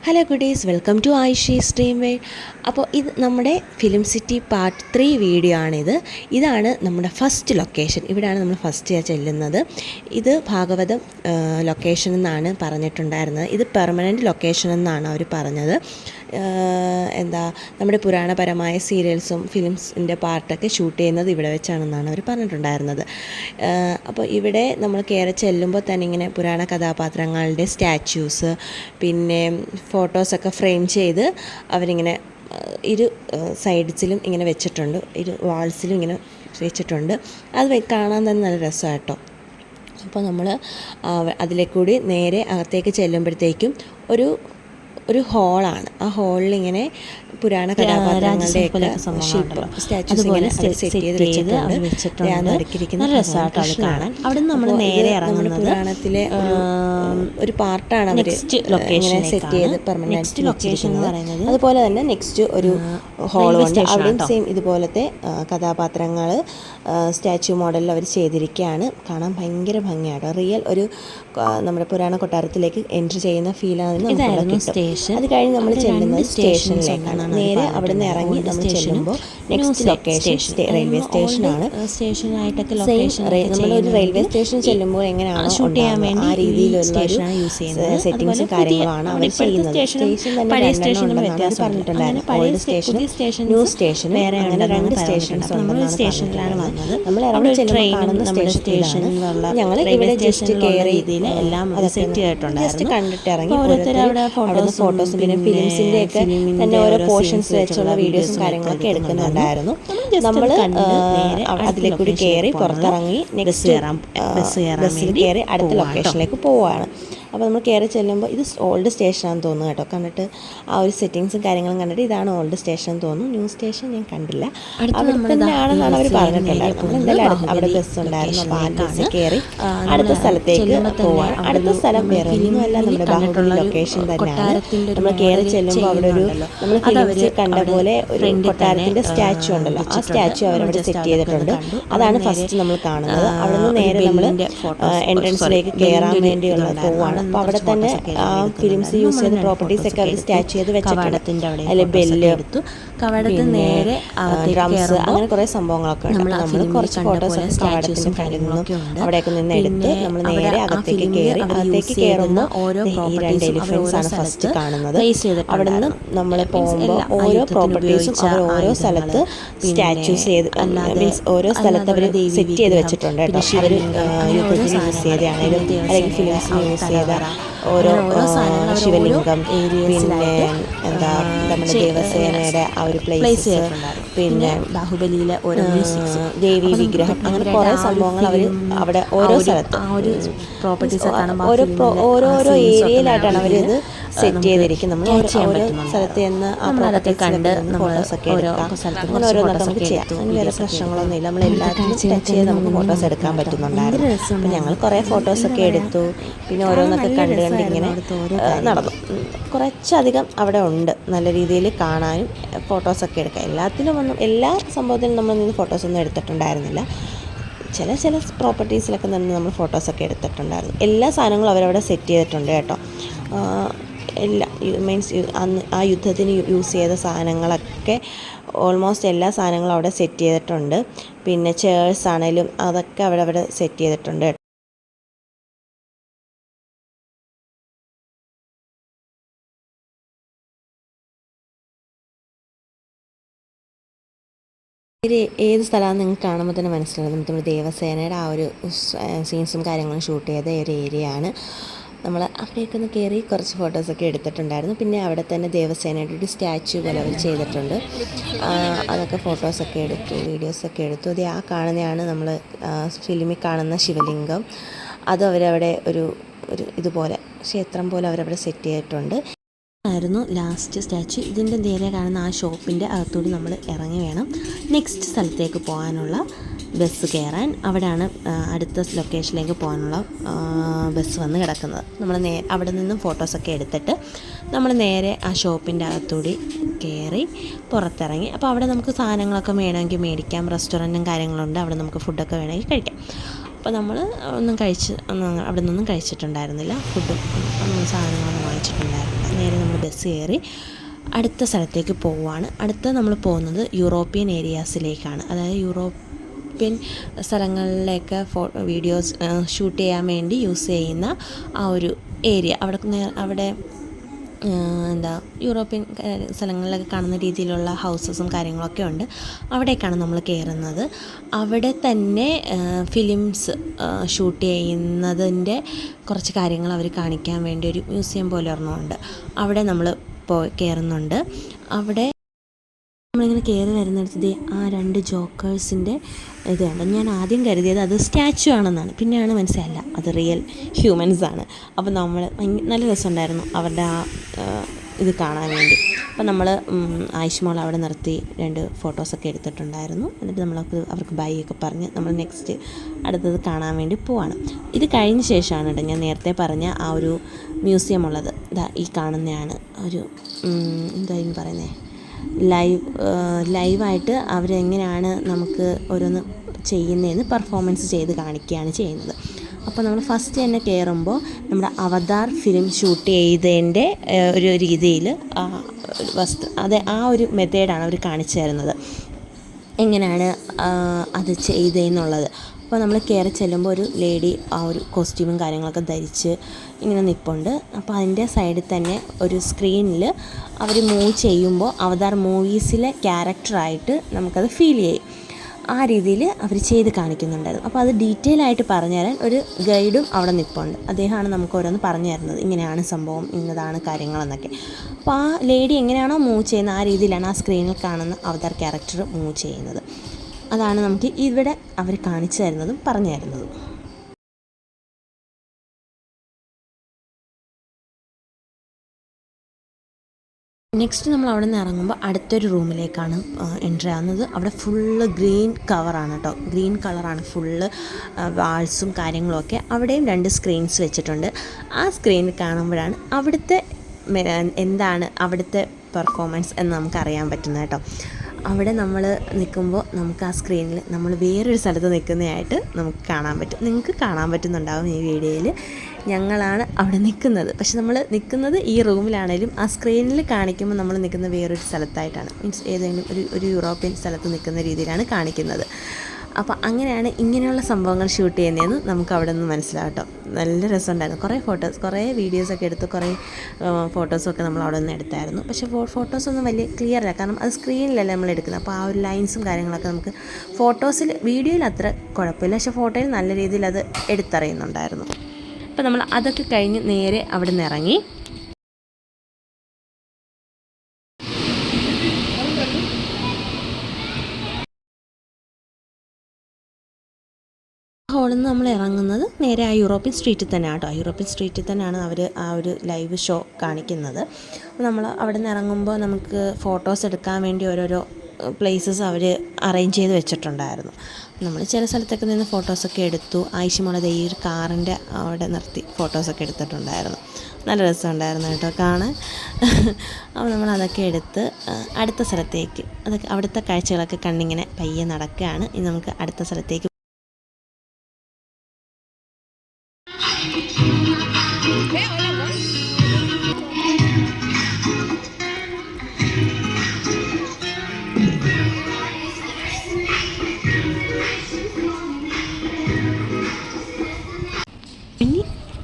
Hello goodies, welcome to Aishi's dream world. അപ്പോൾ ഇത് നമ്മുടെ ഫിലിം സിറ്റി പാർട്ട് 3 വീഡിയോ ആണിത്. ഇതാണ് നമ്മുടെ ഫസ്റ്റ് ലൊക്കേഷൻ. ഇവിടെയാണ് നമ്മൾ ഫസ്റ്റ് ചെല്ലുന്നത്. ഇത് ഭാഗവതം ലൊക്കേഷൻ എന്നാണ് പറഞ്ഞിട്ടുണ്ടായിരുന്നത്. ഇത് പെർമനൻറ്റ് ലൊക്കേഷൻ എന്നാണ് അവർ പറഞ്ഞത്. നമ്മുടെ പുരാണപരമായ സീരിയൽസും ഫിലിംസിൻ്റെ പാർട്ടൊക്കെ ഷൂട്ട് ചെയ്യുന്നത് ഇവിടെ വെച്ചാണെന്നാണ് അവർ പറഞ്ഞിട്ടുണ്ടായിരുന്നത്. അപ്പോൾ ഇവിടെ നമ്മൾ കയറി ചെല്ലുമ്പോൾ തന്നെ ഇങ്ങനെ പുരാണ കഥാപാത്രങ്ങളുടെ സ്റ്റാച്യൂസ്, പിന്നെ ഫോട്ടോസൊക്കെ ഫ്രെയിം ചെയ്ത് അവരിങ്ങനെ ഇരു സൈഡ്സിലും ഇങ്ങനെ വെച്ചിട്ടുണ്ട്, ഇരു വാൾസിലും ഇങ്ങനെ വെച്ചിട്ടുണ്ട്. അത് കാണാൻ തന്നെ നല്ല രസമാണ് കേട്ടോ. അപ്പോൾ നമ്മൾ അതിലേക്കൂടി നേരെ അകത്തേക്ക് ചെല്ലുമ്പോഴത്തേക്കും ഒരു ഹോളാണ്. ആ ഹോളിലിങ്ങനെ പുരാണ കഥാപാത്രങ്ങളുടെയൊക്കെ സ്റ്റാച്യൂസ് ഇങ്ങനെ സെറ്റ് ചെയ്ത് വെച്ചിട്ടുണ്ട്. കാണാൻ അവിടെ നമ്മൾ നേരെ ഇറങ്ങുന്നത് പുരാണത്തിലെ ഒരു പാർട്ടാണ് അവർ ഇങ്ങനെ സെറ്റ് ചെയ്ത് പെർമനന്റ് ലൊക്കേഷൻ എന്ന് പറയുന്നത്. അതുപോലെ തന്നെ നെക്സ്റ്റ് ഒരു ഹോളുണ്ട്. അവിടെയും സെയിം ഇതുപോലത്തെ കഥാപാത്രങ്ങൾ സ്റ്റാച്യു മോഡലിൽ അവർ ചെയ്തിരിക്കുകയാണ്. കാണാൻ ഭയങ്കര ഭംഗിയാണ്. റിയൽ ഒരു നമ്മുടെ പുരാണ കൊട്ടാരത്തിലേക്ക് എൻട്രി ചെയ്യുന്ന ഫീലാണ് നമുക്ക് കിട്ടും. അത് കഴിഞ്ഞ് നമ്മൾ ചെല്ലുന്നത് സ്റ്റേഷനിലേക്കാണ്. നേരെ അവിടെ നിന്ന് ഇറങ്ങി നമ്മൾ ചെല്ലുമ്പോൾ നെക്സ്റ്റ് ലൊക്കേഷൻ റെയിൽവേ സ്റ്റേഷനാണ്. സ്റ്റേഷനായിട്ടൊക്കെ നമ്മളൊരു റെയിൽവേ സ്റ്റേഷൻ ചെല്ലുമ്പോൾ എങ്ങനെയാണോ ഷൂട്ട് ചെയ്യാൻ വേണ്ടി ആ രീതിയിലുള്ള സെറ്റിംഗ്സും കാര്യങ്ങളാണ് അവർ ചെയ്യുന്നത്. സ്റ്റേഷൻ തന്നെ പറഞ്ഞിട്ടുണ്ടായിരുന്നു. ഓൾഡ് സ്റ്റേഷൻ, ന്യൂ സ്റ്റേഷൻ, അങ്ങനെ 2 സ്റ്റേഷൻസ് സ്റ്റേഷനിലാണ് വന്നത്. നമ്മൾ ഇറങ്ങി ചെല്ലുമ്പോൾ കാണുന്ന സ്റ്റേഷൻ. ഞങ്ങൾ ഇവിടെ ജസ്റ്റ് കയറി എല്ലാം സെറ്റ് ചെയ്തിട്ടുണ്ട്. ജസ്റ്റ് കണ്ടിട്ട് ഇറങ്ങി അവിടെ ഫോട്ടോസും പിന്നെ ഫിലിംസിൻ്റെ ഒക്കെ തന്നെ ഓരോ പോർഷൻസ് വെച്ചുള്ള വീഡിയോസും കാര്യങ്ങളൊക്കെ എടുക്കുന്നുണ്ടായിരുന്നു. നമ്മൾ അതിലേക്കൂടി കയറി പുറത്തിറങ്ങി ബസ്സിൽ കയറി അടുത്ത ലൊക്കേഷനിലേക്ക് പോവുകയാണ്. അപ്പോൾ നമ്മൾ കയറി ചെല്ലുമ്പോൾ ഇത് ഓൾഡ് സ്റ്റേഷനാണെന്ന് തോന്നുന്നു കേട്ടോ. കണ്ടിട്ട് ആ ഒരു സെറ്റിങ്സും കാര്യങ്ങളും കണ്ടിട്ട് ഇതാണ് ഓൾഡ് സ്റ്റേഷൻ തോന്നുന്നു. ന്യൂ സ്റ്റേഷൻ ഞാൻ കണ്ടില്ല. അവിടെ തന്നെയാണെന്നാണ് അവർ പറഞ്ഞിട്ടുണ്ടായിരുന്നു. നമ്മൾ എന്തായാലും അവിടെ ബസ് ഉണ്ടായിരുന്നു. അപ്പോൾ ആ ബസ്സിൽ കയറി അടുത്ത സ്ഥലത്തേക്ക് പോവാണ്. അടുത്ത സ്ഥലം വേറെ ഒന്നുമല്ല, നമ്മുടെ ബാഹുബലി ലൊക്കേഷൻ തന്നെയാണ്. നമ്മൾ കയറി ചെല്ലുമ്പോൾ അവിടെ ഒരു നമ്മൾ ഫിലിംസിൽ കണ്ട പോലെ ഒരു കൊട്ടാരത്തിൻ്റെ സ്റ്റാച്ചു ഉണ്ടല്ലോ, ആ സ്റ്റാച്ചു അവരവിടെ സെറ്റ് ചെയ്തിട്ടുണ്ട്. അതാണ് ഫസ്റ്റ് നമ്മൾ കാണുന്നത്. അവിടെ നിന്ന് നേരെ നമ്മൾ എൻട്രൻസിലേക്ക് കയറാൻ വേണ്ടിയുള്ള പോവാണ്. അപ്പോൾ അവിടെ തന്നെ ഫിലിംസ് യൂസ് ചെയ്ത പ്രോപ്പർട്ടീസ് ഒക്കെ അവർ സ്റ്റാച്ച് ചെയ്ത് വെച്ചിട്ടുണ്ട്. അതിൽ ബെല്ല്, നേരെ ഡ്രംസ്, അങ്ങനെ കുറേ സംഭവങ്ങളൊക്കെ ഉണ്ട്. നമ്മൾ കുറച്ച് ഫോട്ടോസ് കവാടത്തിൻ്റെ ഫ്രണ്ടിൽ നിന്നും അവിടെയൊക്കെ നിന്ന് എടുത്ത് നമ്മൾ നേരെ അകത്തേക്ക് കയറി. അകത്തേക്ക് കയറുമ്പോൾ ഈ 2 എലിഫൻസ് ആണ് ഫസ്റ്റ് കാണുന്നത്. അവിടെ നിന്ന് നമ്മൾ പോകുമ്പോൾ ഓരോ പ്രോപ്പർട്ടീസും അവർ ഓരോ സ്ഥലത്ത് സ്റ്റാച്യൂസ് ചെയ്ത് മീൻസ് ഓരോ സ്ഥലത്ത് അവർ സെറ്റ് ചെയ്ത് വെച്ചിട്ടുണ്ട് കേട്ടോ. അവർ യുദ്ധത്തിന് യൂസ് ചെയ്തതാണേലും അല്ലെങ്കിൽ ഫിലിംസിന് യൂസ് ചെയ്ത ഓരോ ശിവലിംഗം, പിന്നെ നമ്മുടെ ദേവസേനയുടെ ആ ഒരു പ്ലേസ്, പിന്നെ ബാഹുബലിയിലെ ഓരോ ദേവി വിഗ്രഹം, അങ്ങനെ കുറേ സംഭവങ്ങൾ അവർ അവിടെ ഓരോ സ്ഥലത്ത് ഓരോരോ ഏരിയയിലായിട്ടാണ് അവരിത് സെറ്റ് ചെയ്തിരിക്കുന്നത്. നമ്മൾ ഓരോ സ്ഥലത്ത് നിന്ന് ആ പ്രോപ്പർട്ടി കണ്ട് ഫോട്ടോസൊക്കെ എടുക്കാം. അങ്ങനെ ഓരോന്നൊക്കെ നമുക്ക് ചെയ്യാം. അങ്ങനെ വേറെ പ്രശ്നങ്ങളൊന്നും ഇല്ല. നമ്മൾ എല്ലാത്തിനും ടച്ച് ചെയ്ത് നമുക്ക് ഫോട്ടോസ് എടുക്കാൻ പറ്റുന്നുണ്ടായിരുന്നു. അപ്പം ഞങ്ങൾ കുറേ ഫോട്ടോസൊക്കെ എടുത്തു. പിന്നെ ഓരോന്നൊക്കെ കണ്ട് ഇങ്ങനെ നടന്നു. കുറച്ചധികം അവിടെ ഉണ്ട് നല്ല രീതിയിൽ കാണാനും ഫോട്ടോസൊക്കെ എടുക്കാം. എല്ലാ സംഭവത്തിലും നമ്മൾ നിന്ന് ഫോട്ടോസൊന്നും എടുത്തിട്ടുണ്ടായിരുന്നില്ല. ചില പ്രോപ്പർട്ടീസിലൊക്കെ നിന്ന് നമ്മൾ ഫോട്ടോസൊക്കെ എടുത്തിട്ടുണ്ടായിരുന്നു. എല്ലാ സാധനങ്ങളും അവരവിടെ സെറ്റ് ചെയ്തിട്ടുണ്ട് കേട്ടോ. മീൻസ് അന്ന് ആ യുദ്ധത്തിന് യൂസ് ചെയ്ത സാധനങ്ങളൊക്കെ ഓൾമോസ്റ്റ് എല്ലാ സാധനങ്ങളും അവിടെ സെറ്റ് ചെയ്തിട്ടുണ്ട്. പിന്നെ ചെയർസ് ആണെങ്കിലും അതൊക്കെ അവിടെ സെറ്റ് ചെയ്തിട്ടുണ്ട്. ഏത് സ്ഥലമാണെന്ന് നിങ്ങൾക്ക് കാണുമ്പോൾ തന്നെ മനസ്സിലാവും. നമ്മുടെ ദേവസേനയുടെ ആ ഒരു സീൻസും കാര്യങ്ങളും ഷൂട്ട് ചെയ്ത ഒരു ഏരിയയാണ്. നമ്മൾ അവിടേക്ക് ഒന്ന് കയറി കുറച്ച് ഫോട്ടോസൊക്കെ എടുത്തിട്ടുണ്ടായിരുന്നു. പിന്നെ അവിടെ തന്നെ ദേവസേനയുടെ ഒരു സ്റ്റാച്ചു പോലെ അവർ ചെയ്തിട്ടുണ്ട്. അതൊക്കെ ഫോട്ടോസൊക്കെ എടുത്തു, വീഡിയോസൊക്കെ എടുത്തു. അത് ആ കാണുന്നതാണ് നമ്മൾ ഫിലിമിൽ കാണുന്ന ശിവലിംഗം. അത് അവരവിടെ ഒരു ഇതുപോലെ ക്ഷേത്രം പോലെ അവരവിടെ സെറ്റ് ചെയ്തിട്ടുണ്ട്. ആയിരുന്നു ലാസ്റ്റ് സ്റ്റാച്ചു. ഇതിൻ്റെ നേരെ കാണുന്ന ആ ഷോപ്പിൻ്റെ അകത്തോട് നമ്മൾ ഇറങ്ങി വേണം നെക്സ്റ്റ് സ്ഥലത്തേക്ക് പോകാനുള്ള ബസ് കയറാൻ. അവിടെയാണ് അടുത്ത ലൊക്കേഷനിലേക്ക് പോകാനുള്ള ബസ് വന്ന് കിടക്കുന്നത്. നമ്മൾ അവിടെ നിന്നും ഫോട്ടോസൊക്കെ എടുത്തിട്ട് നമ്മൾ നേരെ ആ ഷോപ്പിൻ്റെ അകത്തൂടി കയറി പുറത്തിറങ്ങി. അപ്പോൾ അവിടെ നമുക്ക് സാധനങ്ങളൊക്കെ വേണമെങ്കിൽ മേടിക്കാം. റെസ്റ്റോറൻറ്റും കാര്യങ്ങളുണ്ട്. അവിടെ നമുക്ക് ഫുഡൊക്കെ വേണമെങ്കിൽ കഴിക്കാം. അപ്പോൾ നമ്മൾ അവിടെ നിന്നൊന്നും കഴിച്ചിട്ടുണ്ടായിരുന്നില്ല. ഫുഡും സാധനങ്ങളൊന്നും വാങ്ങിച്ചിട്ടുണ്ടായിരുന്നില്ല. നേരെ നമ്മൾ ബസ് കയറി അടുത്ത സ്ഥലത്തേക്ക് പോവുകയാണ്. അടുത്ത നമ്മൾ പോകുന്നത് യൂറോപ്യൻ ഏരിയാസിലേക്കാണ്. അതായത് യൂറോപ്യൻ സ്ഥലങ്ങളിലേക്ക് വീഡിയോസ് ഷൂട്ട് ചെയ്യാൻ വേണ്ടി യൂസ് ചെയ്യുന്ന ആ ഒരു ഏരിയ. അവിടെ യൂറോപ്യൻ സ്ഥലങ്ങളിലൊക്കെ കാണുന്ന രീതിയിലുള്ള ഹൗസസും കാര്യങ്ങളൊക്കെ ഉണ്ട്. അവിടേക്കാണ് നമ്മൾ കയറുന്നത്. അവിടെ തന്നെ ഫിലിംസ് ഷൂട്ട് ചെയ്യുന്നതിൻ്റെ കുറച്ച് കാര്യങ്ങൾ അവർ കാണിക്കാൻ വേണ്ടി ഒരു മ്യൂസിയം പോലെ ഒരെണ്ണമുണ്ട്. അവിടെ നമ്മൾ കയറുന്നുണ്ട്. അവിടെ നമ്മളിങ്ങനെ കയറി വരുന്നിടത്ത് ആ 2 ജോക്കേഴ്സിൻ്റെ ഇത് കണ്ടു. ഞാൻ ആദ്യം കരുതിയത് അത് സ്റ്റാച്ചു ആണെന്നാണ്. പിന്നെയാണ് മനസ്സിലായില്ല അത് റിയൽ ഹ്യൂമൻസ് ആണ്. അപ്പോൾ നമ്മൾ നല്ല രസമുണ്ടായിരുന്നു അവരുടെ ആ ഇത് കാണാൻ വേണ്ടി. അപ്പോൾ നമ്മൾ ആയിഷ് അവിടെ നിർത്തി 2 ഫോട്ടോസൊക്കെ എടുത്തിട്ടുണ്ടായിരുന്നു. എന്നിട്ട് അവർക്ക് ബൈ ഒക്കെ പറഞ്ഞ് നമ്മൾ നെക്സ്റ്റ് അടുത്തത് കാണാൻ വേണ്ടി പോവാണ്. ഇത് കഴിഞ്ഞ ശേഷമാണ് കേട്ടോ ഞാൻ നേരത്തെ പറഞ്ഞ ആ ഒരു മ്യൂസിയം ഉള്ളത്. ഈ കാണുന്നതാണ് ഒരു എന്തായാലും പറയുന്നത് ലൈവായിട്ട് അവരെങ്ങനെയാണ് നമുക്ക് ഓരോന്ന് ചെയ്യുന്നതെന്ന് പെർഫോമൻസ് ചെയ്ത് കാണിക്കുകയാണ് ചെയ്യുന്നത്. അപ്പോൾ നമ്മൾ ഫസ്റ്റ് തന്നെ കയറുമ്പോൾ നമ്മുടെ അവതാർ ഫിലിം ഷൂട്ട് ചെയ്തതിൻ്റെ ഒരു രീതിയിൽ ആ ഒരു മെത്തേഡാണ് അവർ കാണിച്ചു തരുന്നത്, എങ്ങനെയാണ് അത് ചെയ്തതെന്നുള്ളത്. അപ്പോൾ നമ്മൾ കയറി ചെല്ലുമ്പോൾ ഒരു ലേഡി ആ ഒരു കോസ്റ്റ്യൂമും കാര്യങ്ങളൊക്കെ ധരിച്ച് ഇങ്ങനെ നിൽപ്പുണ്ട്. അപ്പോൾ അതിൻ്റെ സൈഡിൽ തന്നെ ഒരു സ്ക്രീനിൽ അവർ മൂവ് ചെയ്യുമ്പോൾ അവതാർ മൂവീസിലെ ക്യാരക്ടറായിട്ട് നമുക്കത് ഫീൽ ചെയ്യും. ആ രീതിയിൽ അവർ ചെയ്ത് കാണിക്കുന്നുണ്ടായിരുന്നു. അപ്പോൾ അത് ഡീറ്റെയിൽ ആയിട്ട് പറഞ്ഞു തരാൻ ഒരു ഗൈഡും അവിടെ നിൽപ്പുണ്ട്. അദ്ദേഹമാണ് നമുക്ക് ഓരോന്ന് പറഞ്ഞു തരുന്നത്, ഇങ്ങനെയാണ് സംഭവം, ഇന്നതാണ് കാര്യങ്ങളെന്നൊക്കെ. അപ്പോൾ ആ ലേഡി എങ്ങനെയാണോ മൂവ് ചെയ്യുന്നത് ആ രീതിയിലാണ് ആ സ്ക്രീനിൽ കാണുന്ന അവതാർ ക്യാരക്ടർ മൂവ് ചെയ്യുന്നത്. അതാണ് നമുക്ക് ഇവിടെ അവർ കാണിച്ചു തരുന്നതും പറഞ്ഞു തരുന്നതും. നെക്സ്റ്റ് നമ്മൾ അവിടെ നിന്ന് ഇറങ്ങുമ്പോൾ അടുത്തൊരു റൂമിലേക്കാണ് എൻട്രി ആകുന്നത്. അവിടെ ഫുള്ള് ഗ്രീൻ കവറാണ് കേട്ടോ, ഗ്രീൻ കളറാണ് ഫുള്ള് വാൾസും കാര്യങ്ങളുമൊക്കെ. അവിടെയും 2 സ്ക്രീൻസ് വെച്ചിട്ടുണ്ട്. ആ സ്ക്രീനിൽ കാണുമ്പോഴാണ് അവിടുത്തെ എന്താണ് അവിടുത്തെ പെർഫോമൻസ് എന്ന് നമുക്കറിയാൻ പറ്റുന്നത് കേട്ടോ. അവിടെ നമ്മൾ നിൽക്കുമ്പോൾ നമുക്ക് ആ സ്ക്രീനിൽ നമ്മൾ വേറൊരു സ്ഥലത്ത് നിൽക്കുന്നതായിട്ട് നമുക്ക് കാണാൻ പറ്റും. നിങ്ങൾക്ക് കാണാൻ പറ്റുന്നുണ്ടാവും ഈ വീഡിയോയിൽ. ഞങ്ങളാണ് അവിടെ നിൽക്കുന്നത്. പക്ഷെ നമ്മൾ നിൽക്കുന്നത് ഈ റൂമിലാണെങ്കിലും ആ സ്ക്രീനിൽ കാണിക്കുമ്പോൾ നമ്മൾ നിൽക്കുന്ന വേറൊരു സ്ഥലത്തായിട്ടാണ്. മീൻസ് ഏതെങ്കിലും ഒരു യൂറോപ്യൻ സ്ഥലത്ത് നിൽക്കുന്ന രീതിയിലാണ് കാണിക്കുന്നത്. അപ്പോൾ അങ്ങനെയാണ് ഇങ്ങനെയുള്ള സംഭവങ്ങൾ ഷൂട്ട് ചെയ്യുന്നതെന്ന് നമുക്ക് അവിടെ നിന്ന് മനസ്സിലാവും കേട്ടോ. നല്ല രസമുണ്ടായിരുന്നു. കുറേ വീഡിയോസൊക്കെ എടുത്ത് കുറേ ഫോട്ടോസൊക്കെ നമ്മൾ അവിടെ നിന്ന് എടുത്തായിരുന്നു. പക്ഷേ ഫോട്ടോസൊന്നും വലിയ ക്ലിയർ അല്ല, കാരണം അത് സ്ക്രീനിലല്ല നമ്മൾ എടുക്കുന്നത്. അപ്പോൾ ആ ഒരു ലൈൻസും കാര്യങ്ങളൊക്കെ നമുക്ക് വീഡിയോയിൽ അത്ര കുഴപ്പമില്ല, പക്ഷേ ഫോട്ടോയിൽ നല്ല രീതിയിൽ അത് എടുത്തറിയുന്നുണ്ടായിരുന്നു. അപ്പോൾ നമ്മൾ അതൊക്കെ കഴിഞ്ഞ് നേരെ അവിടെ നിന്ന് ഇറങ്ങി. ഹോളിൽ നിന്ന് നമ്മൾ ഇറങ്ങുന്നത് നേരെ ആ യൂറോപ്യൻ സ്ട്രീറ്റിൽ തന്നെയാണ് കേട്ടോ. യൂറോപ്യൻ സ്ട്രീറ്റിൽ തന്നെയാണ് അവർ ആ ഒരു ലൈവ് ഷോ കാണിക്കുന്നത്. നമ്മൾ അവിടെ നിന്ന് ഇറങ്ങുമ്പോൾ നമുക്ക് ഫോട്ടോസ് എടുക്കാൻ വേണ്ടി ഓരോരോ പ്ലേസസ് അവർ അറേഞ്ച് ചെയ്ത് വെച്ചിട്ടുണ്ടായിരുന്നു. നമ്മൾ ചില സ്ഥലത്തൊക്കെ നിന്ന് ഫോട്ടോസൊക്കെ എടുത്തു. ആയിഷമോളത് ഈ ഒരു കാറിൻ്റെ അവിടെ നിർത്തി ഫോട്ടോസൊക്കെ എടുത്തിട്ടുണ്ടായിരുന്നു. നല്ല രസമുണ്ടായിരുന്നു കേട്ടോ കാണാൻ. അപ്പോൾ നമ്മൾ അതൊക്കെ എടുത്ത് അടുത്ത സ്ഥലത്തേക്ക് അവിടുത്തെ കാഴ്ചകളൊക്കെ കണ്ടിങ്ങനെ പയ്യെ നടക്കുകയാണ്. ഇനി നമുക്ക് അടുത്ത സ്ഥലത്തേക്ക്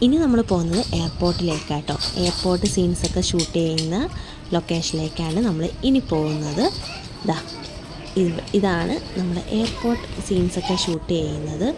ഇനി നമ്മൾ പോകുന്നത് എയർപോർട്ടിലേക്കാട്ടോ. എയർപോർട്ട് സീൻസൊക്കെ ഷൂട്ട് ചെയ്യുന്ന ലൊക്കേഷനിലേക്കാണ് നമ്മൾ ഇനി പോകുന്നത്. ഇതാണ് നമ്മൾ എയർപോർട്ട് സീൻസൊക്കെ ഷൂട്ട് ചെയ്യുന്നത്.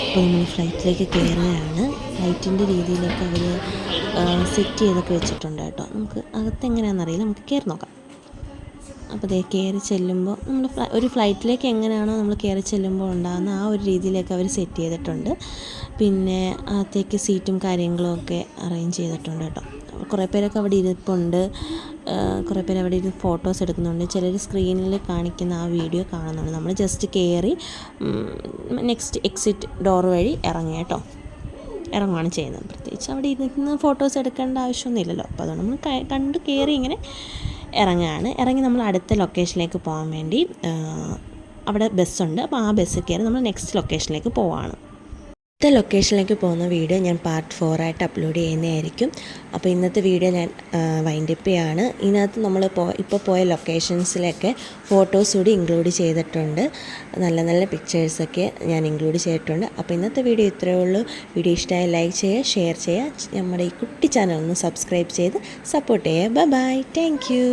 അപ്പോൾ നമ്മൾ ഫ്ലൈറ്റിലേക്ക് കയറുകയാണ്. ഫ്ലൈറ്റിൻ്റെ രീതിയിലൊക്കെ അവർ സെറ്റ് ചെയ്തൊക്കെ വെച്ചിട്ടുണ്ട് കേട്ടോ. നമുക്ക് അകത്തെങ്ങനെയാണെന്നറിയില്ല, നമുക്ക് കയറി നോക്കാം. അപ്പോൾ കയറി ചെല്ലുമ്പോൾ നമ്മൾ ഒരു ഫ്ലൈറ്റിലേക്ക് എങ്ങനെയാണോ നമ്മൾ കയറി ചെല്ലുമ്പോൾ ഉണ്ടാകുന്ന ആ ഒരു രീതിയിലേക്ക് അവർ സെറ്റ് ചെയ്തിട്ടുണ്ട്. പിന്നെ അകത്തേക്ക് സീറ്റും കാര്യങ്ങളും ഒക്കെ അറേഞ്ച് ചെയ്തിട്ടുണ്ട് കേട്ടോ. കുറേ പേരൊക്കെ അവിടെ ഇരിപ്പുണ്ട്. കുറേ പേര് അവിടെ ഇരുന്ന് ഫോട്ടോസ് എടുക്കുന്നുണ്ട്. ചിലർ സ്ക്രീനിൽ കാണിക്കുന്ന ആ വീഡിയോ കാണുന്നുണ്ട്. നമ്മൾ ജസ്റ്റ് കയറി നെക്സ്റ്റ് എക്സിറ്റ് ഡോർ വഴി ഇറങ്ങുകയാണ് ചെയ്യുന്നത്. പ്രത്യേകിച്ച് അവിടെ ഇരുന്ന് ഫോട്ടോസ് എടുക്കേണ്ട ആവശ്യമൊന്നുമില്ലല്ലോ. അപ്പോൾ അതുകൊണ്ട് നമ്മൾ കണ്ട് കയറി ഇങ്ങനെ ഇറങ്ങി നമ്മൾ അടുത്ത ലൊക്കേഷനിലേക്ക് പോകാൻ വേണ്ടി അവിടെ ബസ്സുണ്ട്. അപ്പോൾ ആ ബസ്സിൽ കയറി നമ്മൾ നെക്സ്റ്റ് ലൊക്കേഷനിലേക്ക് പോവുകയാണ്. അടുത്ത ലൊക്കേഷനിലേക്ക് പോകുന്ന വീഡിയോ ഞാൻ പാർട്ട് 4 ആയിട്ട് അപ്ലോഡ് ചെയ്യുന്നതായിരിക്കും. അപ്പോൾ ഇന്നത്തെ വീഡിയോ ഞാൻ വൈൻഡപ്പ് ചെയ്യാണ്. ഇതിനകത്ത് നമ്മൾ ഇപ്പോൾ പോയ ലൊക്കേഷൻസിലൊക്കെ ഫോട്ടോസ് കൂടി ഇൻക്ലൂഡ് ചെയ്തിട്ടുണ്ട്. നല്ല നല്ല പിക്ചേഴ്സൊക്കെ ഞാൻ ഇൻക്ലൂഡ് ചെയ്തിട്ടുണ്ട്. അപ്പോൾ ഇന്നത്തെ വീഡിയോ ഇത്രയേ ഉള്ളൂ. വീഡിയോ ഇഷ്ടമായി ലൈക്ക് ചെയ്യുക, ഷെയർ ചെയ്യുക, നമ്മുടെ ഈ കുട്ടി ചാനൽ ഒന്ന് സബ്സ്ക്രൈബ് ചെയ്ത് സപ്പോർട്ട് ചെയ്യുക. Bye bye, thank you.